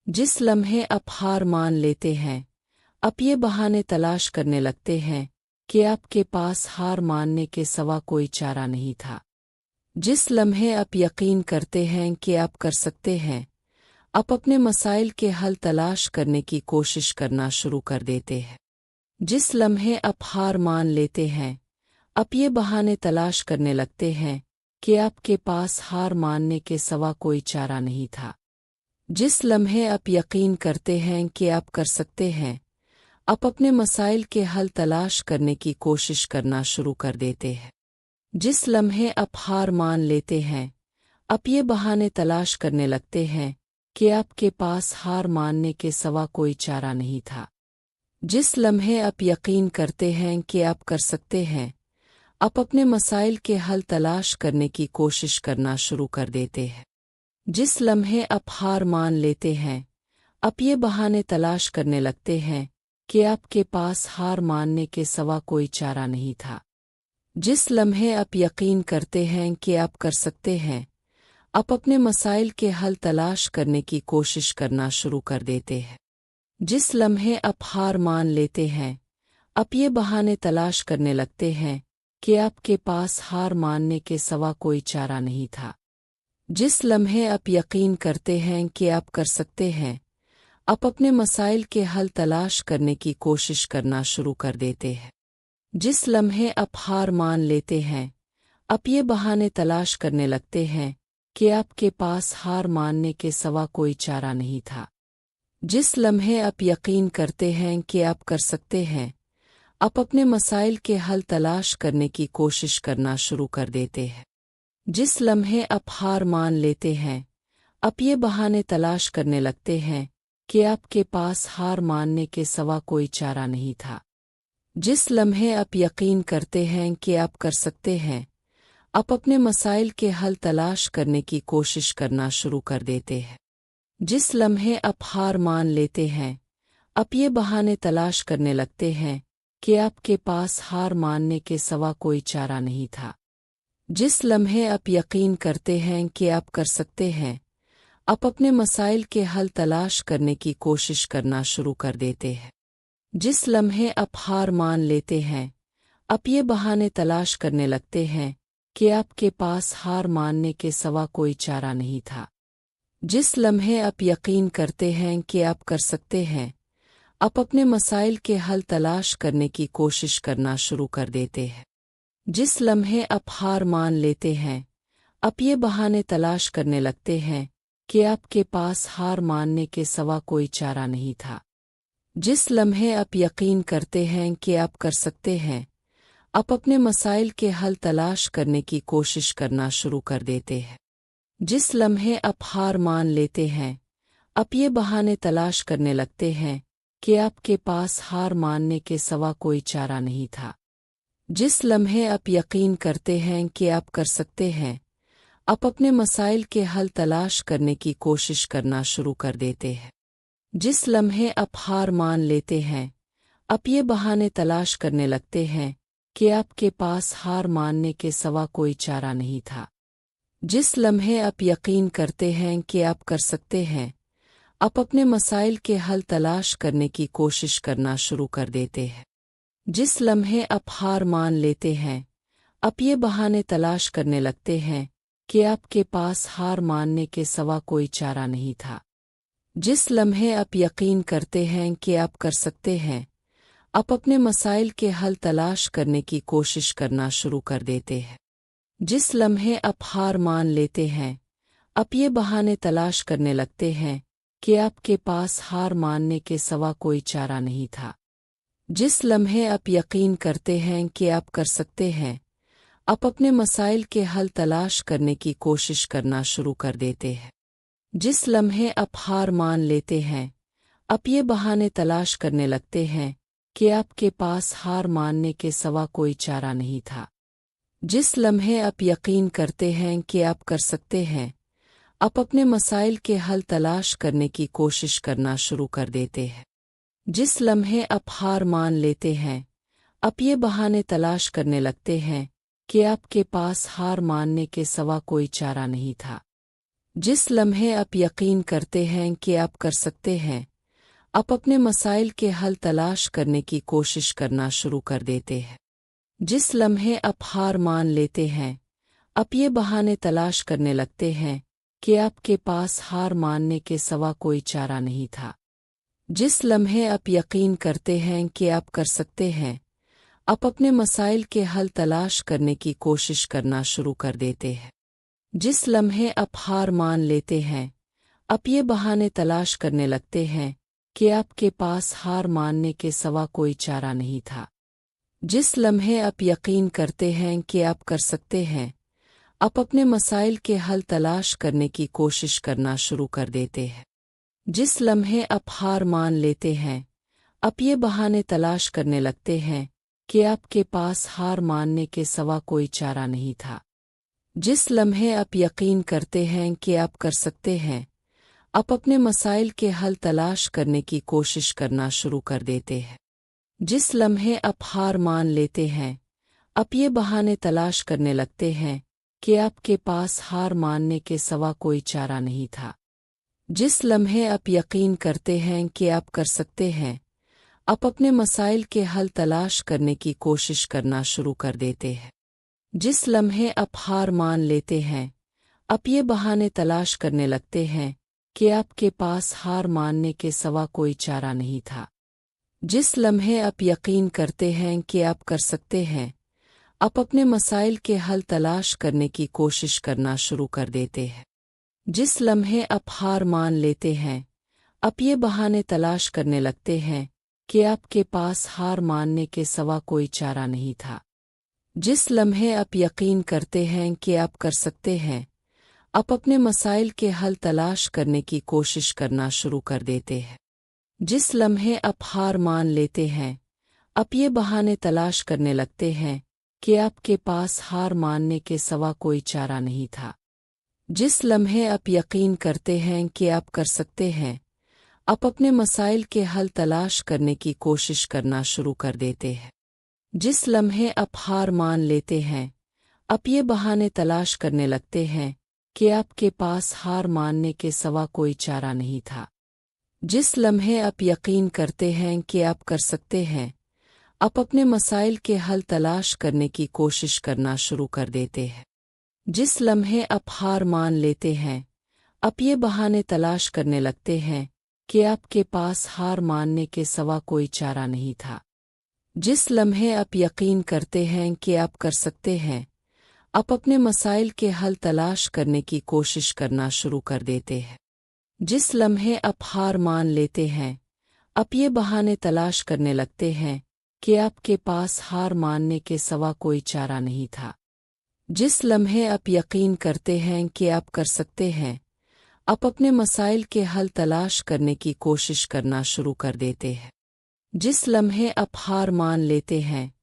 जिस लम्हे आप हार मान लेते हैं, आप ये बहाने तलाश करने लगते हैं कि आपके पास हार मानने के सिवा कोई चारा नहीं था। जिस लम्हे आप यकीन करते हैं कि आप कर सकते हैं, आप अपने मसाइल के हल तलाश करने की कोशिश करना शुरू कर देते हैं। जिस लम्हे आप हार मान लेते हैं, आप ये बहाने तलाश करने लगते हैं कि आपके पास हार मानने के सिवा कोई चारा नहीं था। जिस लम्हे आप यकीन करते हैं कि आप कर सकते हैं, आप अपने मसाइल के हल तलाश करने की कोशिश करना शुरू कर देते हैं। जिस लम्हे आप हार मान लेते हैं, आप ये बहाने तलाश करने लगते हैं कि आपके पास हार मानने के सिवा कोई चारा नहीं था। जिस लम्हे आप यकीन करते हैं कि आप कर सकते हैं, आप अपने मसाइल के हल तलाश करने की कोशिश करना शुरू कर देते हैं। जिस लम्हे आप हार मान लेते हैं, आप ये बहाने तलाश करने लगते हैं कि आपके पास हार मानने के सिवा कोई चारा नहीं था। जिस लम्हे आप यकीन करते हैं कि आप कर सकते हैं, आप अपने मसाइल के हल तलाश करने की कोशिश करना शुरू कर देते हैं। जिस लम्हे आप हार मान लेते हैं, आप ये बहाने तलाश करने लगते हैं कि आपके पास हार मानने के सिवा कोई चारा नहीं था। जिस लम्हे आप यकीन करते हैं कि आप कर सकते हैं, आप अपने मसाइल के हल तलाश करने की कोशिश करना शुरू कर देते हैं। जिस लम्हे आप हार मान लेते हैं, आप ये बहाने तलाश करने लगते हैं कि आपके पास हार मानने के सिवा कोई चारा नहीं था। जिस लम्हे आप यकीन करते हैं कि आप कर सकते हैं, आप अपने मसाइल के हल तलाश करने की कोशिश करना शुरू कर देते हैं। जिस लम्हे आप हार मान लेते हैं, आप ये बहाने तलाश करने लगते हैं कि आपके पास हार मानने के सिवा कोई चारा नहीं था। जिस लम्हे आप यकीन करते हैं कि आप कर सकते हैं, आप अपने मसाइल के हल तलाश करने की कोशिश करना शुरू कर देते हैं। जिस लम्हे आप हार मान लेते हैं, आप ये बहाने तलाश करने लगते हैं कि आपके पास हार मानने के सिवा कोई चारा नहीं था। जिस लम्हे आप यकीन करते हैं कि आप कर सकते हैं, आप अपने मसाइल के हल तलाश करने की कोशिश करना शुरू कर देते हैं। जिस लम्हे आप हार मान लेते हैं, आप ये बहाने तलाश करने लगते हैं कि आपके पास हार मानने के सिवा कोई चारा नहीं था। जिस लम्हे आप यकीन करते हैं कि आप कर सकते हैं, आप अपने मसाइल के हल तलाश करने की कोशिश करना शुरू कर देते हैं। जिस लम्हे आप हार मान लेते हैं, आप ये बहाने तलाश करने लगते हैं कि आपके पास हार मानने के सिवा कोई चारा नहीं था। जिस लम्हे आप यकीन करते हैं कि आप कर सकते हैं, आप अपने मसाइल के हल तलाश करने की कोशिश करना शुरू कर देते हैं। जिस लम्हे आप हार मान लेते हैं, आप ये बहाने तलाश करने लगते हैं कि आपके पास हार मानने के सिवा कोई चारा नहीं था। जिस लम्हे आप यकीन करते हैं कि आप कर सकते हैं, आप अपने मसाइल के हल तलाश करने की कोशिश करना शुरू कर देते हैं। जिस लम्हे आप हार मान लेते हैं, आप ये बहाने तलाश करने लगते हैं कि आपके पास हार मानने के सिवा कोई चारा नहीं था। जिस लम्हे आप यकीन करते हैं कि आप कर सकते हैं, आप अपने मसाइल के हल तलाश करने की कोशिश करना शुरू कर देते हैं। जिस लम्हे आप हार मान लेते हैं, आप ये बहाने तलाश करने लगते हैं कि आपके पास हार मानने के सिवा कोई चारा नहीं था। जिस लम्हे आप यकीन करते हैं कि आप कर सकते हैं, आप अपने मसाइल के हल तलाश करने की कोशिश करना शुरू कर देते हैं। जिस लम्हे आप हार मान लेते हैं, आप ये बहाने तलाश करने लगते हैं कि आपके पास हार मानने के सिवा कोई चारा नहीं था। जिस लम्हे आप यकीन करते हैं कि आप कर सकते हैं, आप अपने मसाइल के हल तलाश करने की कोशिश करना शुरू कर देते हैं। जिस लम्हे आप हार मान लेते हैं, आप ये बहाने तलाश करने लगते हैं कि आपके पास हार मानने के सिवा कोई चारा नहीं था। जिस लम्हे आप यकीन करते हैं कि आप कर सकते हैं, आप अपने मसाइल के हल तलाश करने की कोशिश करना शुरू कर देते हैं। जिस लम्हे आप हार मान लेते हैं, आप ये बहाने तलाश करने लगते हैं कि आपके पास हार मानने के सिवा कोई चारा नहीं था। जिस लम्हे आप यकीन करते हैं कि आप कर सकते हैं, आप अपने मसाइल के हल तलाश करने की कोशिश करना शुरू कर देते हैं। जिस लम्हे आप हार मान लेते हैं, आप ये बहाने तलाश करने लगते हैं कि आपके पास हार मानने के सिवा कोई चारा नहीं था। जिस लम्हे आप यकीन करते हैं कि आप कर सकते हैं, आप अपने मसाइल के हल तलाश करने की कोशिश करना शुरू कर देते हैं। जिस लम्हे आप हार मान लेते हैं, आप ये बहाने तलाश करने लगते हैं कि आपके पास हार मानने के सिवा कोई चारा नहीं था। जिस लम्हे आप यकीन करते हैं कि आप कर सकते हैं, आप अपने मसाइल के हल तलाश करने की कोशिश करना शुरू कर देते हैं। जिस लम्हे आप हार मान लेते हैं, आप ये बहाने तलाश करने लगते हैं कि आपके पास हार मानने के सिवा कोई चारा नहीं था। जिस लम्हे आप यकीन करते हैं कि आप कर सकते हैं, आप अपने मसाइल के हल तलाश करने की कोशिश करना शुरू कर देते हैं। जिस लम्हे आप हार मान लेते हैं, आप ये बहाने तलाश करने लगते हैं कि आपके पास हार मानने के सिवा कोई चारा नहीं था। जिस लम्हे आप यकीन करते हैं कि आप कर सकते हैं, आप अपने मसाइल के हल तलाश करने की कोशिश करना शुरू कर देते हैं। जिस लम्हे आप हार मान लेते हैं, आप ये बहाने तलाश करने लगते हैं कि आपके पास हार मानने के सिवा कोई चारा नहीं था। जिस लम्हे आप यकीन करते हैं कि आप कर सकते हैं, आप अपने मसाइल के हल तलाश करने की कोशिश करना शुरू कर देते हैं। जिस लम्हे आप हार मान लेते हैं, आप ये बहाने तलाश करने लगते हैं कि आपके पास हार मानने के सिवा कोई चारा नहीं था। जिस लम्हे आप यकीन करते हैं कि आप कर सकते हैं, आप अपने मसाइल के हल तलाश करने की कोशिश करना शुरू कर देते हैं। जिस लम्हे आप हार मान लेते हैं, आप ये बहाने तलाश करने लगते हैं कि आपके पास हार मानने के सिवा कोई चारा नहीं था। जिस लम्हे आप यकीन करते हैं कि आप कर सकते हैं, आप अपने मसाइल के हल तलाश करने की कोशिश करना शुरू कर देते हैं। जिस लम्हे आप हार मान लेते हैं, आप ये बहाने तलाश करने लगते हैं कि आपके पास हार मानने के सिवा कोई चारा नहीं था। जिस लम्हे आप यकीन करते हैं कि आप कर सकते हैं, आप अपने मसाइल के हल तलाश करने की कोशिश करना शुरू कर देते हैं। जिस लम्हे आप हार मान लेते हैं, आप ये बहाने तलाश करने लगते हैं कि आपके पास हार मानने के सिवा कोई चारा नहीं था। जिस लम्हे आप यकीन करते हैं कि आप कर सकते हैं, आप अपने मसाइल के हल तलाश करने की कोशिश करना शुरू कर देते हैं। जिस लम्हे आप हार मान लेते हैं, आप ये बहाने तलाश करने लगते हैं कि आपके पास हार मानने के सिवा कोई चारा नहीं था। जिस लम्हे आप यकीन करते हैं कि आप कर सकते हैं, आप अपने मसाइल के हल तलाश करने की कोशिश करना शुरू कर देते हैं। जिस लम्हे आप हार मान लेते हैं,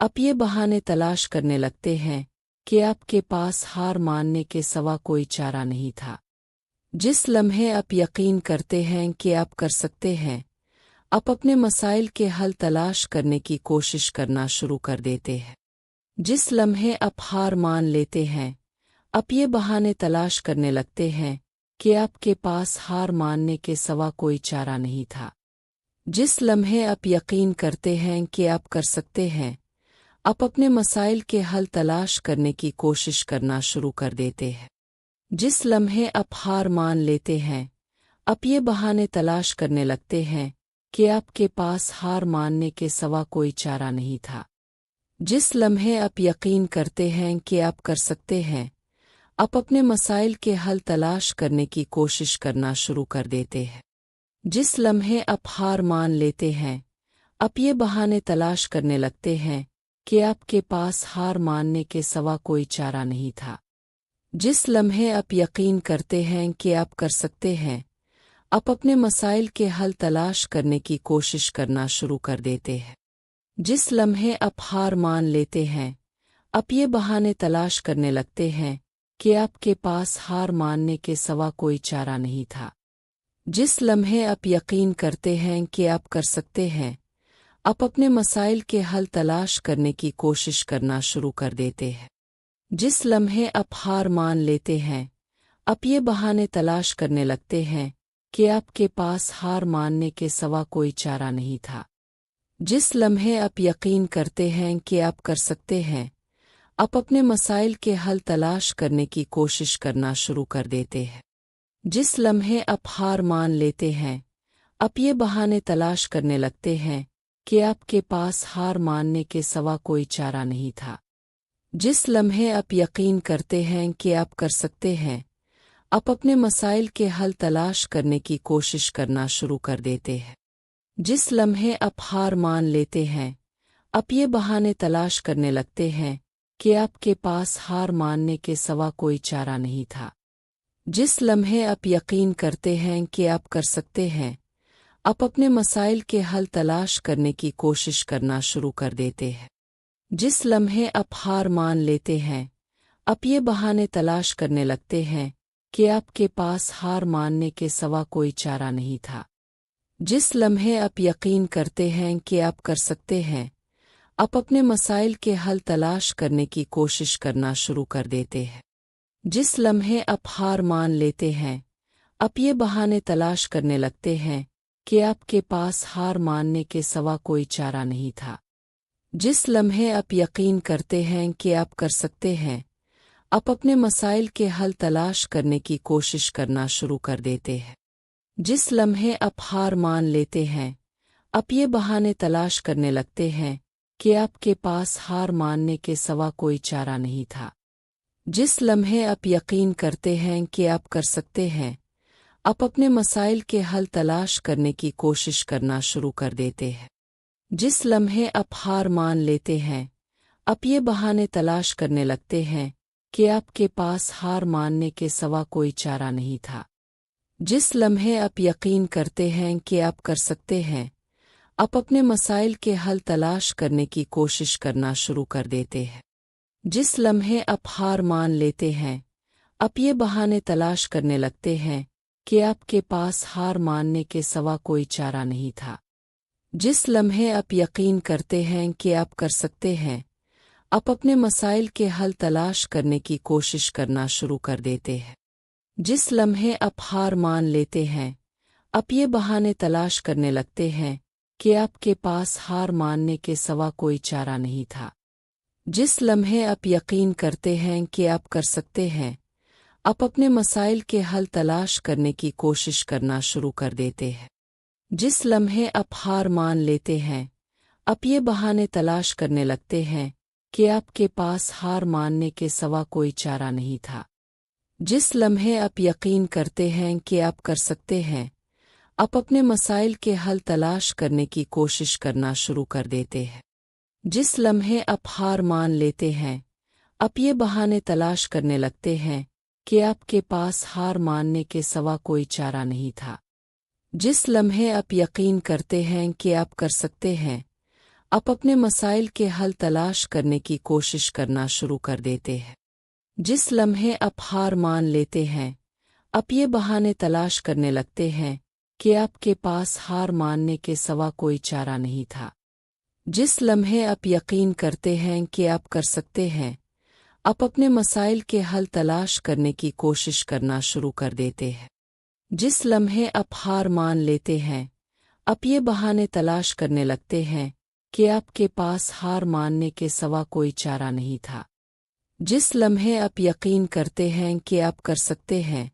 आप ये बहाने तलाश करने लगते हैं कि आपके पास हार मानने के सिवा कोई चारा नहीं था। जिस लम्हे आप यकीन करते हैं कि आप कर सकते हैं, आप अपने मसाइल के हल तलाश करने की कोशिश करना शुरू कर देते हैं। जिस लम्हे आप हार मान लेते हैं, आप ये बहाने तलाश करने लगते हैं कि आपके पास हार मानने के सिवा कोई चारा नहीं था। जिस लम्हे आप यकीन करते हैं कि आप कर सकते हैं, आप अपने मसाइल के हल तलाश करने की कोशिश करना शुरू कर देते हैं। जिस लम्हे आप हार मान लेते हैं, आप ये बहाने तलाश करने लगते हैं कि आपके पास हार मानने के सिवा कोई चारा नहीं था। जिस लम्हे आप यकीन करते हैं कि आप कर सकते हैं, आप अपने मसाइल के हल तलाश करने की कोशिश करना शुरू कर देते हैं। जिस लम्हे आप हार मान लेते हैं, आप ये बहाने तलाश करने लगते हैं कि आपके पास हार मानने के सिवा कोई चारा नहीं था। जिस लम्हे आप यकीन करते हैं कि आप कर सकते हैं, आप अपने मसाइल के हल तलाश करने की कोशिश करना शुरू कर देते हैं। जिस लम्हे आप हार मान लेते हैं, आप ये बहाने तलाश करने लगते हैं कि आपके पास हार मानने के सिवा कोई चारा नहीं था। जिस लम्हे आप यकीन करते हैं कि आप कर सकते हैं, आप अपने मसाइल के हल तलाश करने की कोशिश करना शुरू कर देते हैं। जिस लम्हे आप हार मान लेते हैं, आप ये बहाने तलाश करने लगते हैं कि आपके पास हार मानने के सिवा कोई चारा नहीं था। जिस लम्हे आप यकीन करते हैं कि आप कर सकते हैं, आप अपने मसाइल के हल तलाश करने की कोशिश करना शुरू कर देते हैं। जिस लम्हे आप हार मान लेते हैं, आप ये बहाने तलाश करने लगते हैं कि आपके पास हार मानने के सिवा कोई चारा नहीं था। जिस लम्हे आप यकीन करते हैं कि आप कर सकते हैं, आप अपने मसाइल के हल तलाश करने की कोशिश करना शुरू कर देते हैं। जिस लम्हे आप हार मान लेते हैं, आप ये बहाने तलाश करने लगते हैं कि आपके पास हार मानने के सिवा कोई चारा नहीं था। जिस लम्हे आप यकीन करते हैं कि आप कर सकते हैं, आप अपने मसाइल के हल तलाश करने की कोशिश करना शुरू कर देते हैं। जिस लम्हे आप हार मान लेते हैं, आप ये बहाने तलाश करने लगते हैं कि आपके पास हार मानने के सिवा कोई चारा नहीं था। जिस लम्हे आप यकीन करते हैं कि आप कर सकते हैं, आप अपने मसाइल के हल तलाश करने की कोशिश करना शुरू कर देते हैं। जिस लम्हे आप हार मान लेते हैं, आप ये बहाने तलाश करने लगते हैं कि आपके पास हार मानने के सिवा कोई चारा नहीं था। जिस लम्हे आप यकीन करते हैं कि आप कर सकते हैं, आप अपने मसाइल के हल तलाश करने की कोशिश करना शुरू कर देते हैं। जिस लम्हे आप हार मान लेते हैं, आप ये बहाने तलाश करने लगते हैं कि आपके पास हार मानने के सिवा कोई चारा नहीं था। जिस लम्हे आप यकीन करते हैं कि आप कर सकते हैं, आप अपने मसाइल के हल तलाश करने की कोशिश करना शुरू कर देते हैं। जिस लम्हे आप हार मान लेते हैं, आप ये बहाने तलाश करने लगते हैं कि आपके पास हार मानने के सिवा कोई चारा नहीं था। जिस लम्हे आप यकीन करते हैं कि आप कर सकते हैं, आप अपने मसाइल के हल तलाश करने की कोशिश करना शुरू कर देते हैं। जिस लम्हे आप हार मान लेते हैं, आप ये बहाने तलाश करने लगते हैं कि आपके पास हार मानने के सिवा कोई चारा नहीं था। जिस लम्हे आप यकीन करते हैं कि आप कर सकते हैं, आप अपने मसाइल के हल तलाश करने की कोशिश करना शुरू कर देते हैं। जिस लम्हे आप हार मान लेते हैं, आप ये बहाने तलाश करने लगते हैं कि आपके पास हार मानने के सिवा कोई चारा नहीं था। जिस लम्हे आप यकीन करते हैं कि आप कर सकते हैं, आप अपने मसाइल के हल तलाश करने की कोशिश करना शुरू कर देते हैं। जिस लम्हे आप हार मान लेते हैं, आप ये बहाने तलाश करने लगते हैं कि आपके पास हार मानने के सिवा कोई चारा नहीं था। जिस लम्हे आप यकीन करते हैं कि आप कर सकते हैं, आप अपने मसाइल के हल तलाश करने की कोशिश करना शुरू कर देते हैं। जिस लम्हे आप हार मान लेते हैं, आप ये बहाने तलाश करने लगते हैं कि आपके पास हार मानने के सिवा कोई चारा नहीं था। जिस लम्हे आप यकीन करते हैं कि आप कर सकते हैं, आप अपने मसाइल के हल तलाश करने की कोशिश करना शुरू कर देते हैं। जिस लम्हे आप हार मान लेते हैं, आप ये बहाने तलाश करने लगते हैं कि आपके पास हार मानने के सिवा कोई चारा नहीं था। जिस लम्हे आप यकीन करते हैं कि आप कर सकते हैं, आप अपने मसाइल के हल तलाश करने की कोशिश करना शुरू कर देते हैं। जिस लम्हे आप हार मान लेते हैं, आप ये बहाने तलाश करने लगते हैं कि आपके पास हार मानने के सिवा कोई चारा नहीं था। जिस लम्हे आप यकीन करते हैं कि आप कर सकते हैं,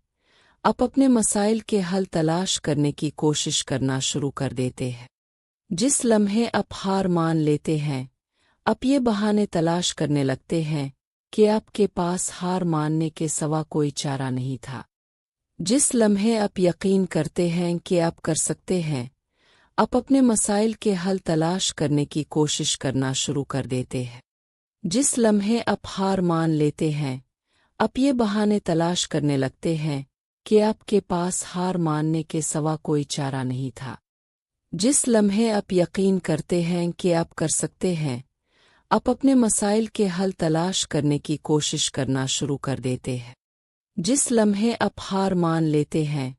आप अपने मसाइल के हल तलाश करने की कोशिश करना शुरू कर देते हैं। जिस लम्हे आप हार मान लेते हैं, आप ये बहाने तलाश करने लगते हैं कि आपके पास हार मानने के सिवा कोई चारा नहीं था। जिस लम्हे आप यकीन करते हैं कि आप कर सकते हैं, आप अपने मसाइल के हल तलाश करने की कोशिश करना शुरू कर देते हैं। जिस लम्हे आप हार मान लेते हैं, आप ये बहाने तलाश करने लगते हैं कि आपके पास हार मानने के सिवा कोई चारा नहीं था। जिस लम्हे आप यकीन करते हैं कि आप कर सकते हैं, आप अपने मसाइल के हल तलाश करने की कोशिश करना शुरू कर देते हैं। जिस लम्हे आप हार मान लेते हैं,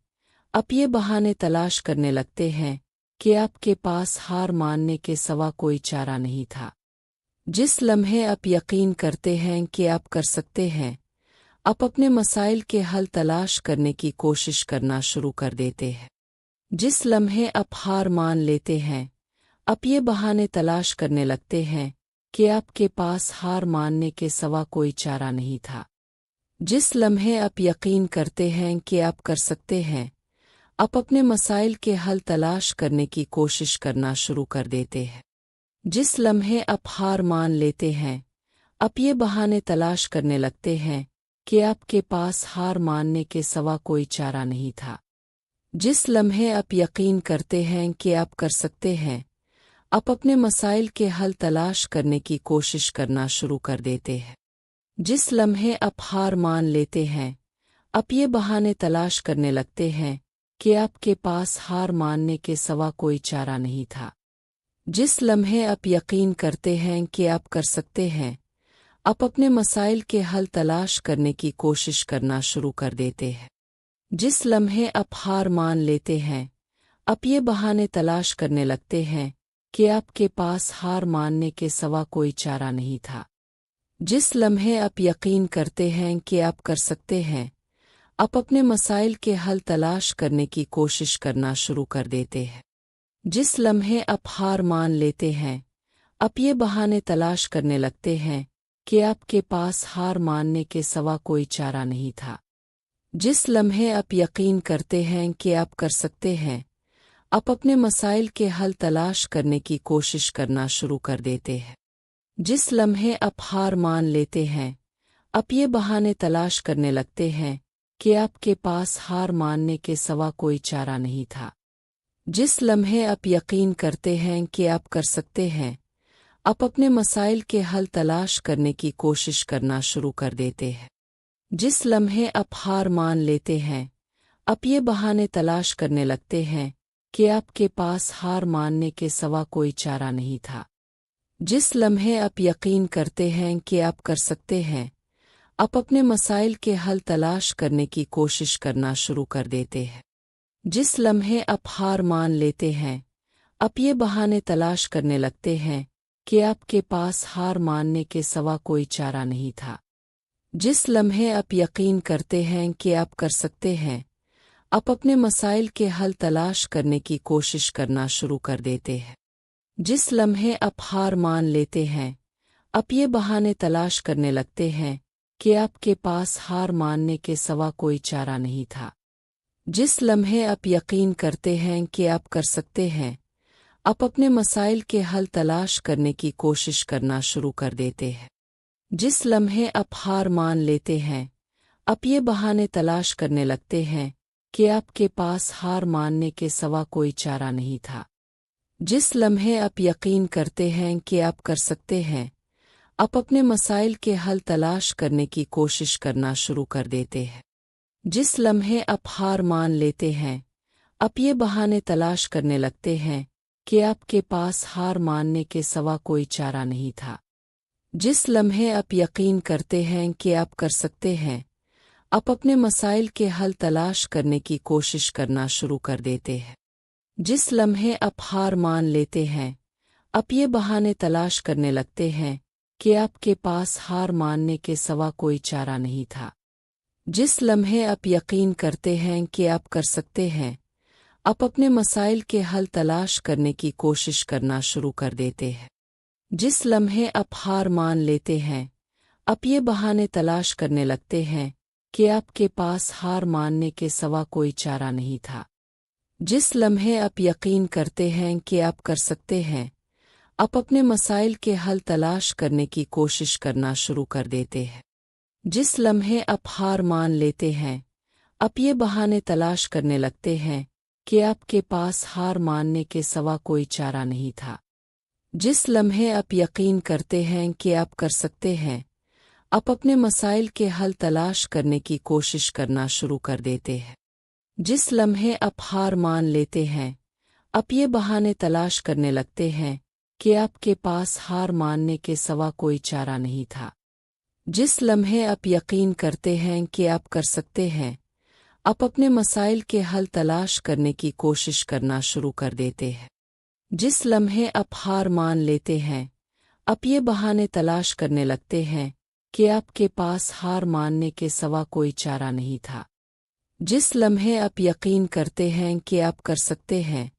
आप ये बहाने तलाश करने लगते हैं कि आपके पास हार मानने के सिवा कोई चारा नहीं था। जिस लम्हे आप यकीन करते हैं कि आप कर सकते हैं, आप अपने मसाइल के हल तलाश करने की कोशिश करना शुरू कर देते हैं। जिस लम्हे आप हार मान लेते हैं, आप ये बहाने तलाश करने लगते हैं कि आपके पास हार मानने के सिवा कोई चारा नहीं था। जिस लम्हे आप यकीन करते हैं कि आप कर सकते हैं, आप अपने मसाइल के हल तलाश करने की कोशिश करना शुरू कर देते हैं। जिस लम्हे आप हार मान लेते हैं, आप ये बहाने तलाश करने लगते हैं कि आपके पास हार मानने के सिवा कोई चारा नहीं था। जिस लम्हे आप यकीन करते हैं कि आप कर सकते हैं, आप अपने मसाइल के हल तलाश करने की कोशिश करना शुरू कर देते हैं। जिस लम्हे आप हार मान लेते हैं, आप ये बहाने तलाश करने लगते हैं कि आपके पास हार मानने के सिवा कोई चारा नहीं था। जिस लम्हे आप यकीन करते हैं कि आप कर सकते हैं, आप अपने मसाइल के हल तलाश करने की कोशिश करना शुरू कर देते हैं। जिस लम्हे आप हार मान लेते हैं, आप ये बहाने तलाश करने लगते हैं कि आपके पास हार मानने के सिवा कोई चारा नहीं था। जिस लम्हे आप यकीन करते हैं कि आप कर सकते हैं, आप अपने मसाइल के हल तलाश करने की कोशिश करना शुरू कर देते हैं। जिस लम्हे आप हार मान लेते हैं, आप ये बहाने तलाश करने लगते हैं कि आपके पास हार मानने के सिवा कोई चारा नहीं था। जिस लम्हे आप यकीन करते हैं कि आप कर सकते हैं, आप अपने मसाइल के हल तलाश करने की कोशिश करना शुरू कर देते हैं। जिस लम्हे आप हार मान लेते हैं, आप ये बहाने तलाश करने लगते हैं कि आपके पास हार मानने के सिवा कोई चारा नहीं था। जिस लम्हे आप यकीन करते हैं कि आप कर सकते हैं, आप अपने मसाइल के हल तलाश करने की कोशिश करना शुरू कर देते हैं। जिस लम्हे आप हार मान लेते हैं, आप ये बहाने तलाश करने लगते हैं कि आपके पास हार मानने के सिवा कोई चारा नहीं था। जिस लम्हे आप यकीन करते हैं कि आप कर सकते हैं, आप अपने मसाइल के हल तलाश करने की कोशिश करना शुरू कर देते हैं। जिस लम्हे आप हार मान लेते हैं, आप ये बहाने तलाश करने लगते हैं कि आपके पास हार मानने के सिवा कोई चारा नहीं था। जिस लम्हे आप यकीन करते हैं कि आप कर सकते हैं, आप अपने मसाइल के हल तलाश करने की कोशिश करना शुरू कर देते हैं। जिस लम्हे आप हार मान लेते हैं, आप ये बहाने तलाश करने लगते हैं कि आपके पास हार मानने के सिवा कोई चारा नहीं था। जिस लम्हे आप यकीन करते हैं कि आप कर सकते हैं, आप अपने मसाइल के हल तलाश करने की कोशिश करना शुरू कर देते हैं। जिस लम्हे आप हार मान लेते हैं, आप ये बहाने तलाश करने लगते हैं कि आपके पास हार मानने के सिवा कोई चारा नहीं था। जिस लम्हे आप यकीन करते हैं कि आप कर सकते हैं, आप अपने मसाइल के हल तलाश करने की कोशिश करना शुरू कर देते हैं। जिस लम्हे आप हार मान लेते हैं, आप ये बहाने तलाश करने लगते हैं कि आपके पास हार मानने के सिवा कोई चारा नहीं था। जिस लम्हे आप यकीन करते हैं कि आप कर सकते हैं, आप अपने मसाइल के हल तलाश करने की कोशिश करना शुरू कर देते हैं। जिस लम्हे आप हार मान लेते हैं, आप ये बहाने तलाश करने लगते हैं कि आपके पास हार मानने के सिवा कोई चारा नहीं था। जिस लम्हे आप यकीन करते हैं कि आप कर सकते हैं, आप अपने मसाइल के हल तलाश करने की कोशिश करना शुरू कर देते हैं। जिस लम्हे आप हार मान लेते हैं, आप ये बहाने तलाश करने लगते हैं कि आपके पास हार मानने के सिवा कोई चारा नहीं था। जिस लम्हे आप यकीन करते हैं कि आप कर सकते हैं, आप अपने मसाइल के हल तलाश करने की कोशिश करना शुरू कर देते हैं। जिस लम्हे आप हार मान लेते हैं, आप ये बहाने तलाश करने लगते हैं कि आपके पास हार मानने के सिवा कोई चारा नहीं था। जिस लम्हे आप यकीन करते हैं कि आप कर सकते हैं, आप अपने मसाइल के हल तलाश करने की कोशिश करना शुरू कर देते हैं। जिस लम्हे आप हार मान लेते हैं, आप ये बहाने तलाश करने लगते हैं कि आपके पास हार मानने के सिवा कोई चारा नहीं था। जिस लम्हे आप यकीन करते हैं कि आप कर सकते हैं, आप अपने मसाइल के हल तलाश करने की कोशिश करना शुरू कर देते हैं। जिस लम्हे आप हार मान लेते हैं, आप ये बहाने तलाश करने लगते हैं कि आपके पास हार मानने के सिवा कोई चारा नहीं था। जिस लम्हे आप यकीन करते हैं कि आप कर सकते हैं,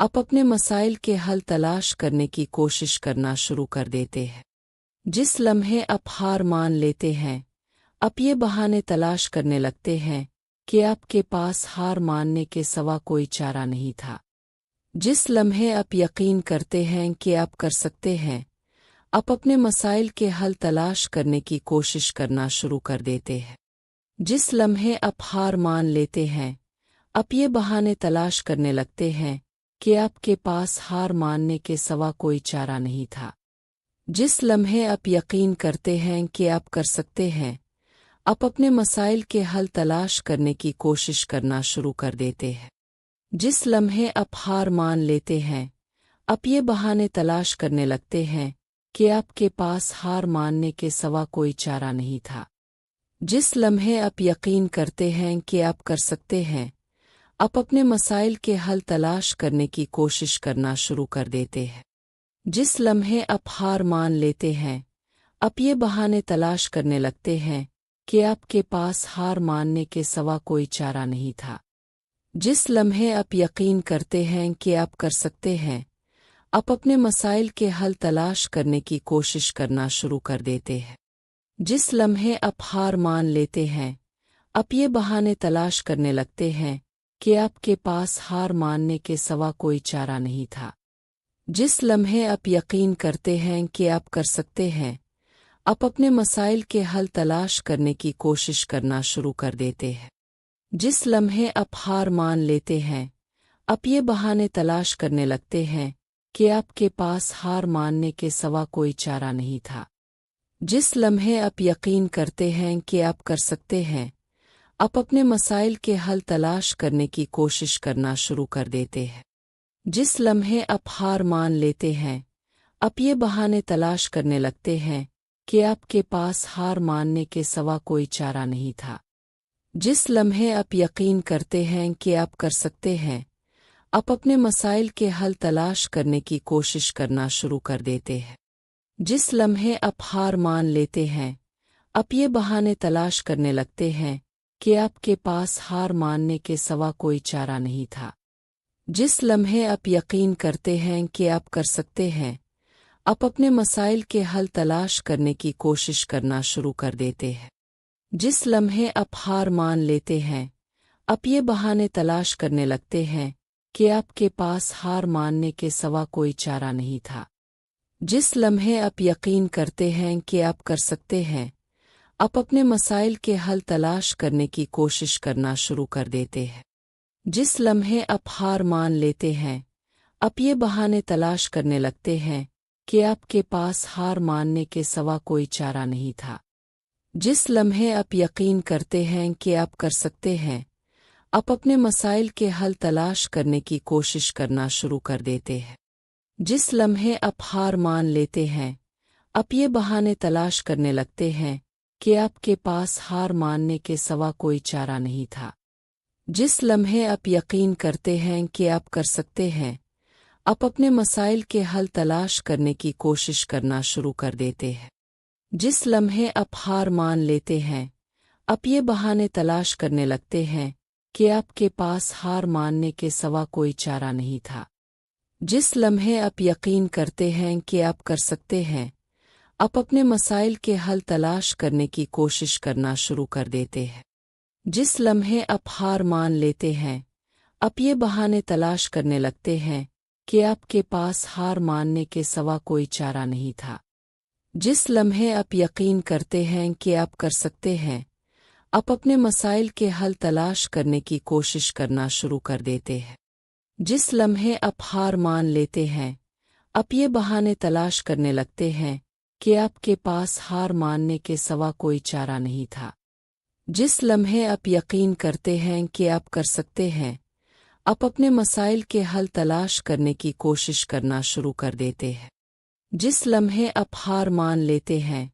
आप अपने मसाइल के हल तलाश करने की कोशिश करना शुरू कर देते हैं। जिस लम्हे आप हार मान लेते हैं, आप ये बहाने तलाश करने लगते हैं कि आपके पास हार मानने के सिवा कोई चारा नहीं था। जिस लम्हे आप यकीन करते हैं कि आप कर सकते हैं, आप अपने मसाइल के हल तलाश करने की कोशिश करना शुरू कर देते हैं। जिस लम्हे आप हार मान लेते हैं, आप ये बहाने तलाश करने लगते हैं कि आपके पास हार मानने के सिवा कोई चारा नहीं था। जिस लम्हे आप यकीन करते हैं कि आप कर सकते हैं, आप अपने मसाइल के हल तलाश करने की कोशिश करना शुरू कर देते हैं। जिस लम्हे आप हार मान लेते हैं, आप ये बहाने तलाश करने लगते हैं कि आपके पास हार मानने के सिवा कोई चारा नहीं था। जिस लम्हे आप यकीन करते हैं कि आप कर सकते हैं, आप अपने मसाइल के हल तलाश करने की कोशिश करना शुरू कर देते हैं। जिस लम्हे आप हार मान लेते हैं, आप ये बहाने तलाश करने लगते हैं कि आपके पास हार मानने के सिवा कोई चारा नहीं था। जिस लम्हे आप यकीन करते हैं कि आप कर सकते हैं, आप अपने मसाइल के हल तलाश करने की कोशिश करना शुरू कर देते हैं। जिस लम्हे आप हार मान लेते हैं, आप ये बहाने तलाश करने लगते हैं कि आपके पास हार मानने के सिवा कोई चारा नहीं था। जिस लम्हे आप यकीन करते हैं कि आप कर सकते हैं, आप अपने मसाइल के हल तलाश करने की कोशिश करना शुरू कर देते हैं। जिस लम्हे आप हार मान लेते हैं, आप ये बहाने तलाश करने लगते हैं कि आपके पास हार मानने के सिवा कोई चारा नहीं था। जिस लम्हे आप यकीन करते हैं कि आप कर सकते हैं, आप अपने मसाइल के हल तलाश करने की कोशिश करना शुरू कर देते हैं। जिस लम्हे आप हार मान लेते हैं, आप ये बहाने तलाश करने लगते हैं कि आपके पास हार मानने के सिवा कोई चारा नहीं था। जिस लम्हे आप यकीन करते हैं कि आप कर सकते हैं, आप अपने मसाइल के हल तलाश करने की कोशिश करना शुरू कर देते हैं। जिस लम्हे आप हार मान लेते हैं, आप ये बहाने तलाश करने लगते हैं कि आपके पास हार मानने के सिवा कोई चारा नहीं था। जिस लम्हे आप यकीन करते हैं कि आप कर सकते हैं, आप अपने मसाइल के हल तलाश करने की कोशिश करना शुरू कर देते हैं। जिस लम्हे आप हार मान लेते हैं, आप ये बहाने तलाश करने लगते हैं कि आपके पास हार मानने के सिवा कोई चारा नहीं था। जिस लम्हे आप यकीन करते हैं कि आप कर सकते हैं, आप अपने मसाइल के हल तलाश करने की कोशिश करना शुरू कर देते हैं। जिस लम्हे आप हार मान लेते हैं, आप ये बहाने तलाश करने लगते हैं कि आपके पास हार मानने के सिवा कोई चारा नहीं था। जिस लम्हे आप यकीन करते हैं कि आप कर सकते हैं, आप अपने मसाइल के हल तलाश करने की कोशिश करना शुरू कर देते हैं। जिस लम्हे आप हार मान लेते हैं, आप ये बहाने तलाश करने लगते हैं कि आपके पास हार मानने के सिवा कोई चारा नहीं था। जिस लम्हे आप यकीन करते हैं कि आप कर सकते हैं, आप अपने मसाइल के हल तलाश करने की कोशिश करना शुरू कर देते हैं। जिस लम्हे आप हार मान लेते हैं, आप ये बहाने तलाश करने लगते हैं कि आपके पास हार मानने के सिवा कोई चारा नहीं था। जिस लम्हे आप यकीन करते हैं कि आप कर सकते हैं, आप अपने मसाइल के हल तलाश करने की कोशिश करना शुरू कर देते हैं। जिस लम्हे आप हार मान लेते हैं, आप ये बहाने तलाश करने लगते हैं कि आपके पास हार मानने के सिवा कोई चारा नहीं था। जिस लम्हे आप यकीन करते हैं कि आप कर सकते हैं, आप अपने मसाइल के हल तलाश करने की कोशिश करना शुरू कर देते हैं। जिस लम्हे आप हार मान लेते हैं, आप ये बहाने तलाश करने लगते हैं कि आपके पास हार मानने के सिवा कोई चारा नहीं था। जिस लम्हे आप यकीन करते हैं कि आप कर सकते हैं, आप अपने मसाइल के हल तलाश करने की कोशिश करना शुरू कर देते हैं। जिस लम्हे आप हार मान लेते हैं,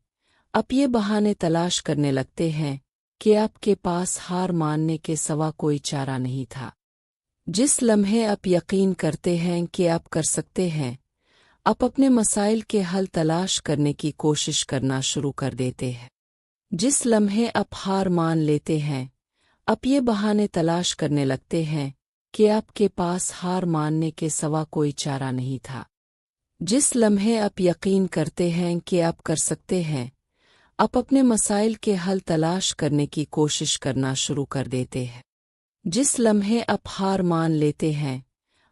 आप ये बहाने तलाश करने लगते हैं कि आपके पास हार मानने के सिवा कोई चारा नहीं था। जिस लम्हे आप यकीन करते हैं कि आप कर सकते हैं, आप अपने मसाइल के हल तलाश करने की कोशिश करना शुरू कर देते हैं। जिस लम्हे आप हार मान लेते हैं, आप ये बहाने तलाश करने लगते हैं कि आपके पास हार मानने के सिवा कोई चारा नहीं था। जिस लम्हे आप यकीन करते हैं कि आप कर सकते हैं, आप अपने मसाइल के हल तलाश करने की कोशिश करना शुरू कर देते हैं। जिस लम्हे आप हार मान लेते हैं,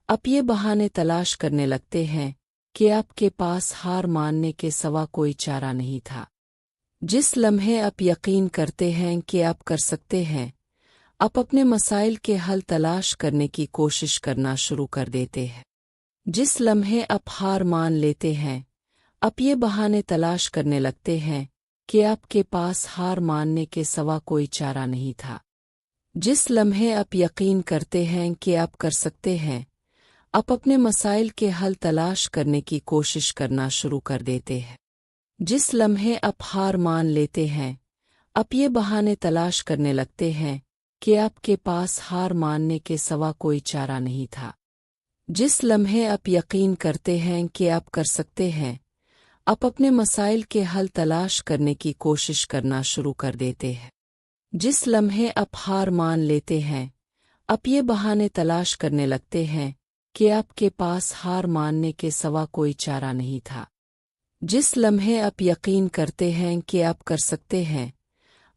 आप ये बहाने तलाश करने लगते हैं कि आपके पास हार मानने के सिवा कोई चारा नहीं था। जिस लम्हे आप यकीन करते हैं कि आप कर सकते हैं, आप अपने मसाइल के हल तलाश करने की कोशिश करना शुरू कर देते हैं। जिस लम्हे आप हार मान लेते हैं, आप ये बहाने तलाश करने लगते हैं कि आपके पास हार मानने के सिवा कोई चारा नहीं था। जिस लम्हे आप यकीन करते हैं कि आप कर सकते हैं, आप अपने मसाइल के हल तलाश करने की कोशिश करना शुरू कर देते हैं। जिस लम्हे आप हार मान लेते हैं, आप ये बहाने तलाश करने लगते हैं कि आपके पास हार मानने के सिवा कोई चारा नहीं था। जिस लम्हे आप यकीन करते हैं कि आप कर सकते हैं, आप अपने मसाइल के हल तलाश करने की कोशिश करना शुरू कर देते हैं। जिस लम्हे आप हार मान लेते हैं, आप ये बहाने तलाश करने लगते हैं कि आपके पास हार मानने के सिवा कोई चारा नहीं था। जिस लम्हे आप यकीन करते हैं कि आप कर सकते हैं,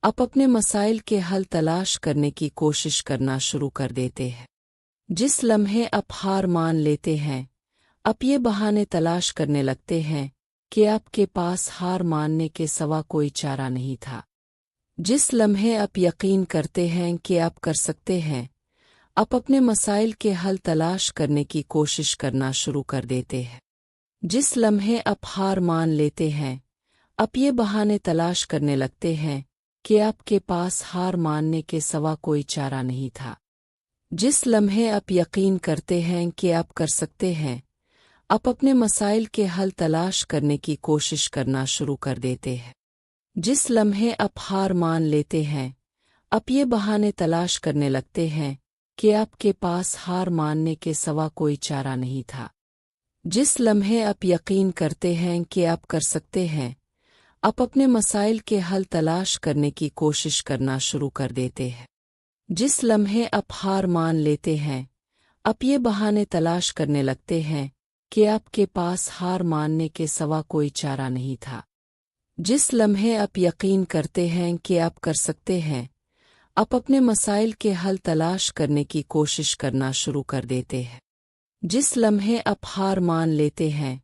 आप अपने मसाइल के हल तलाश करने की कोशिश करना शुरू कर देते हैं। जिस लम्हे आप हार मान लेते हैं, आप ये बहाने तलाश करने लगते हैं कि आपके पास हार मानने के सिवा कोई चारा नहीं था। जिस लम्हे आप यकीन करते हैं कि आप कर सकते हैं, आप अपने मसाइल के हल तलाश करने की कोशिश करना शुरू कर देते हैं। जिस लम्हे आप हार मान लेते हैं, आप ये बहाने तलाश करने लगते हैं कि आपके पास हार मानने के सिवा कोई चारा नहीं था। जिस लम्हे आप यकीन करते हैं कि आप कर सकते हैं, आप अपने मसाइल के हल तलाश करने की कोशिश करना शुरू कर देते हैं। जिस लम्हे आप हार मान लेते हैं, आप ये बहाने तलाश करने लगते हैं कि आपके पास हार मानने के सिवा कोई चारा नहीं था। जिस लम्हे आप यकीन करते हैं कि आप कर सकते हैं, आप अपने मसाइल के हल तलाश करने की कोशिश करना शुरू कर देते हैं। जिस लम्हे आप हार मान लेते हैं, आप ये बहाने तलाश करने लगते हैं कि आपके पास हार मानने के सिवा कोई चारा नहीं था। जिस लम्हे आप यकीन करते हैं कि आप कर सकते हैं, आप अपने मसाइल के हल तलाश करने की कोशिश करना शुरू कर देते हैं। जिस लम्हे आप हार मान लेते हैं,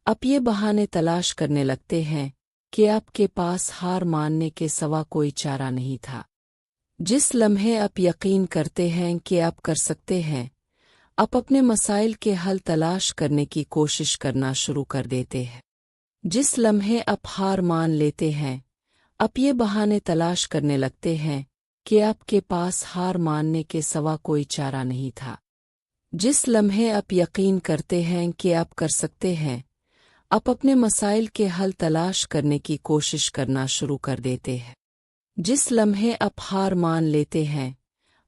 आप ये बहाने तलाश करने लगते हैं कि आपके पास हार मानने के सिवा कोई चारा नहीं था। जिस लम्हे आप यकीन करते हैं कि आप कर सकते हैं, आप अपने मसाइल के हल तलाश करने की कोशिश करना शुरू कर देते हैं। जिस लम्हे आप हार मान लेते हैं, आप ये बहाने तलाश करने लगते हैं कि आपके पास हार मानने के सिवा कोई चारा नहीं था। जिस लम्हे आप यकीन करते हैं कि आप कर सकते हैं, आप अपने मसाइल के हल तलाश करने की कोशिश करना शुरू कर देते हैं। जिस लम्हे आप हार मान लेते हैं,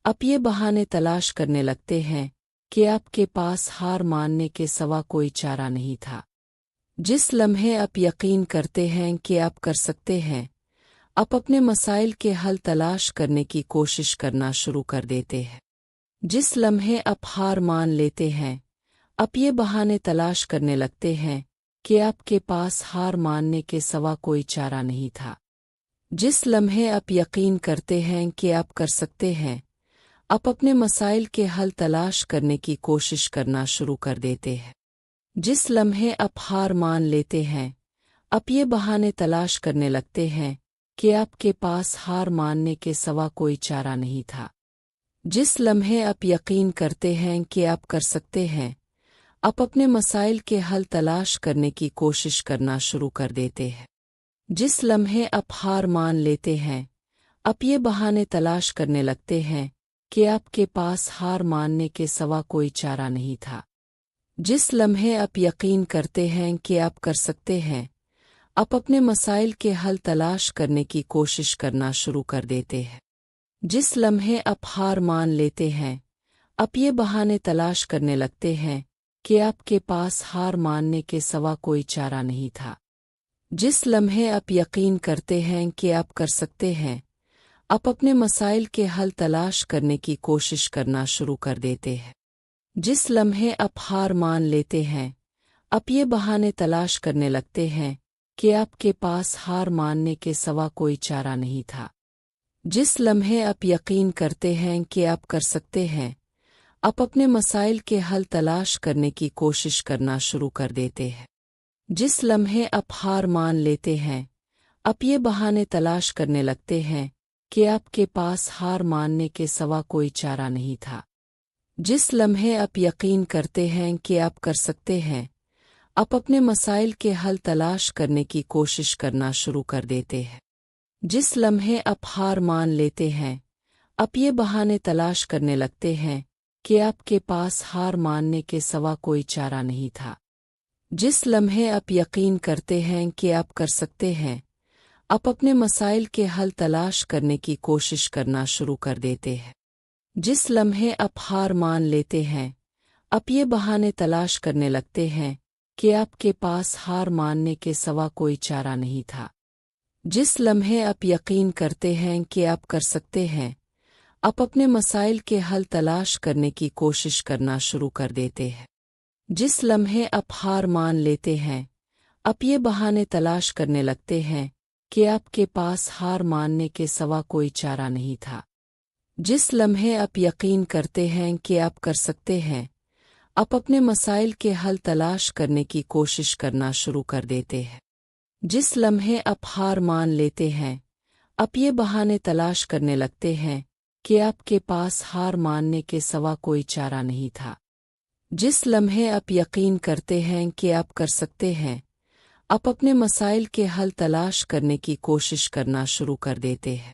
आप ये बहाने तलाश करने लगते हैं कि आपके पास हार मानने के सिवा कोई चारा नहीं था। जिस लम्हे आप यकीन करते हैं कि आप कर सकते हैं, आप अपने मसाइल के हल तलाश करने की कोशिश करना शुरू कर देते हैं। जिस लम्हे आप हार मान लेते हैं, आप ये बहाने तलाश करने लगते हैं कि आपके पास हार मानने के सिवा कोई चारा नहीं था। जिस लम्हे आप यकीन करते हैं कि आप कर सकते हैं, आप अपने मसाइल के हल तलाश करने की कोशिश करना शुरू कर देते हैं। जिस लम्हे आप हार मान लेते हैं, आप ये बहाने तलाश करने लगते हैं कि आपके पास हार मानने के सिवा कोई चारा नहीं था। जिस लम्हे आप यकीन करते हैं कि आप कर सकते हैं, आप अपने मसाइल के हल तलाश करने की कोशिश करना शुरू कर देते हैं। जिस लम्हे आप हार मान लेते हैं, आप ये बहाने तलाश करने लगते हैं कि आपके पास हार मानने के सिवा कोई चारा नहीं था। जिस लम्हे आप यकीन करते हैं कि आप कर सकते हैं, आप अपने मसाइल के हल तलाश करने की कोशिश करना शुरू कर देते हैं। जिस लम्हे आप हार मान लेते हैं, आप ये बहाने तलाश करने लगते हैं کہ آپ کے پاس ہار ماننے کے سوا کوئی چارہ نہیں تھا۔ جس لمحے آپ یقین کرتے ہیں کہ آپ کر سکتے ہیں، آپ اپنے مسائل کے حل تلاش کرنے کی کوشش کرنا شروع کر دیتے ہیں۔ جس لمحے آپ ہار مان لیتے ہیں، آپ یہ بہانے تلاش کرنے لگتے ہیں کہ آپ کے پاس ہار ماننے کے سوا کوئی چارہ نہیں تھا۔ جس لمحے آپ یقین کرتے ہیں کہ آپ کر سکتے ہیں، آپ اپنے مسائل کے حل تلاش کرنے کی کوشش کرنا شروع کر دیتے ہیں۔ جس لمحے آپ ہار مان لیتے ہیں، آپ یہ بہانے تلاش کرنے لگتے ہیں کہ آپ کے پاس ہار ماننے کے سوا کوئی چارہ نہیں تھا۔ جس لمحے آپ یقین کرتے ہیں کہ آپ کر سکتے ہیں، آپ اپنے مسائل کے حل تلاش کرنے کی کوشش کرنا شروع کر دیتے ہیں۔ جس لمحے آپ ہار مان لیتے ہیں، آپ یہ بہانے تلاش کرنے لگتے ہیں کہ آپ کے پاس ہار ماننے کے سوا کوئی چارہ نہیں تھا۔ جس لمحے آپ یقین کرتے ہیں کہ آپ کر سکتے ہیں، آپ اپنے مسائل کے حل تلاش کرنے کی کوشش کرنا شروع کر دیتے ہیں۔ جس لمحے آپ ہار مان لیتے ہیں، آپ یہ بہانے تلاش کرنے لگتے ہیں کہ آپ کے پاس ہار ماننے کے سوا کوئی چارہ نہیں تھا۔ جس لمحے آپ یقین کرتے ہیں کہ آپ کر سکتے ہیں، آپ اپنے مسائل کے حل تلاش کرنے کی کوشش کرنا شروع کر دیتے ہیں۔ جس لمحے آپ ہار مان لیتے ہیں، آپ یہ بہانے تلاش کرنے لگتے ہیں کہ آپ کے پاس ہار ماننے کے سوا کوئی چارہ نہیں تھا۔ جس لمحے آپ یقین کرتے ہیں کہ آپ کر سکتے ہیں، آپ اپنے مسائل کے حل تلاش کرنے کی کوشش کرنا شروع کر دیتے ہیں۔ جس لمحے آپ ہار مان لیتے ہیں، آپ یہ بہانے تلاش کرنے لگتے ہیں کہ آپ کے پاس ہار ماننے کے سوا کوئی چارہ نہیں تھا۔ جس لمحے آپ یقین کرتے ہیں کہ آپ کر سکتے ہیں، آپ اپنے مسائل کے حل تلاش کرنے کی کوشش کرنا شروع کر دیتے ہیں۔